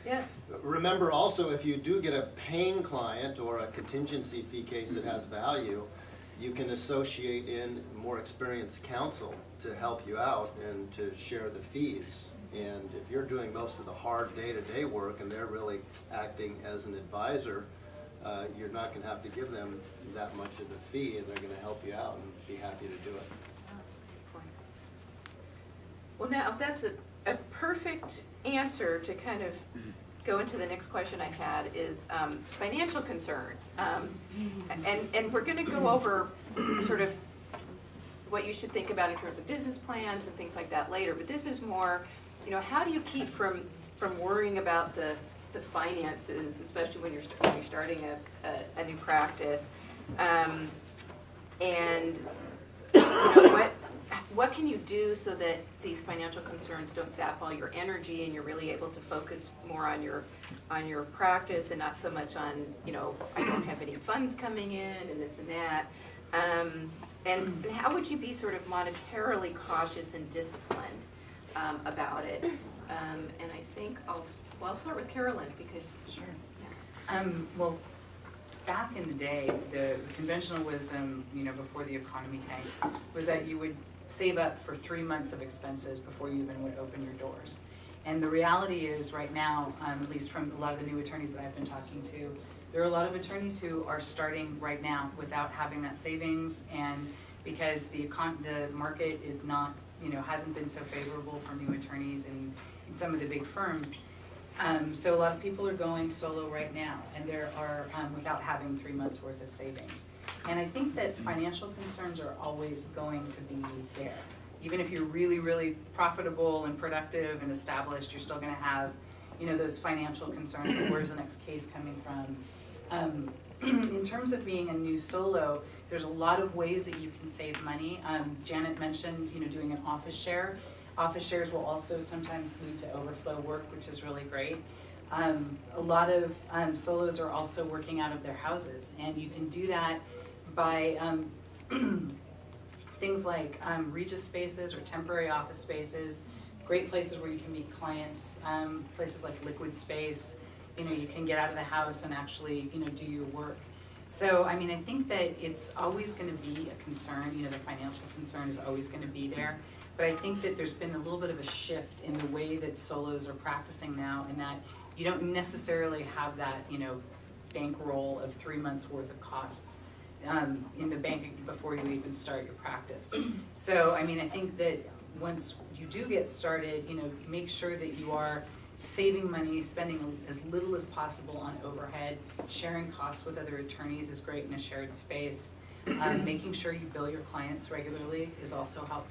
Yes. Remember also, if you do get a paying client or a contingency fee case that has value, you can associate in more experienced counsel to help you out and to share the fees. And if you're doing most of the hard day-to-day work and they're really acting as an advisor, you're not going to have to give them that much of the fee, and they're going to help you out and be happy to do it. That's a good point. Well, now that's a perfect answer to kind of go into the next question I had is financial concerns. And we're going to go over sort of what you should think about in terms of business plans and things like that later. But this is more, you know, how do you keep from worrying about the finances, especially when you're starting a new practice, and you know, what can you do so that these financial concerns don't sap all your energy and you're really able to focus more on your practice and not so much on, you know, I don't have any funds coming in and this and that. And how would you be sort of monetarily cautious and disciplined about it? And I think I'll start with Carolyn because sure. Yeah. Well, back in the day, the conventional wisdom, you know, before the economy tanked, was that you would save up for 3 months of expenses before you even would open your doors. And the reality is right now, at least from a lot of the new attorneys that I've been talking to, there are a lot of attorneys who are starting right now without having that savings, and because the market is not, you know, hasn't been so favorable for new attorneys in some of the big firms. So a lot of people are going solo right now, and there are without having 3 months worth of savings. And I think that financial concerns are always going to be there. Even if you're really, really profitable and productive and established, you're still going to have, you know, those financial concerns. Where's the next case coming from? In terms of being a new solo, there's a lot of ways that you can save money. Janet mentioned, you know, doing an office share. Office shares will also sometimes lead to overflow work, which is really great. A lot of solos are also working out of their houses, and you can do that by things like Regis spaces or temporary office spaces, great places where you can meet clients, places like Liquid Space. You know, you can get out of the house and actually, you know, do your work. So, I mean, I think that it's always going to be a concern. You know, the financial concern is always going to be there. But I think that there's been a little bit of a shift in the way that solos are practicing now, in that you don't necessarily have that, you know, bankroll of 3 months worth of costs in the bank before you even start your practice. So, I mean, I think that once you do get started, you know, make sure that you are saving money, spending as little as possible on overhead. Sharing costs with other attorneys is great in a shared space. Making sure you bill your clients regularly is also helpful.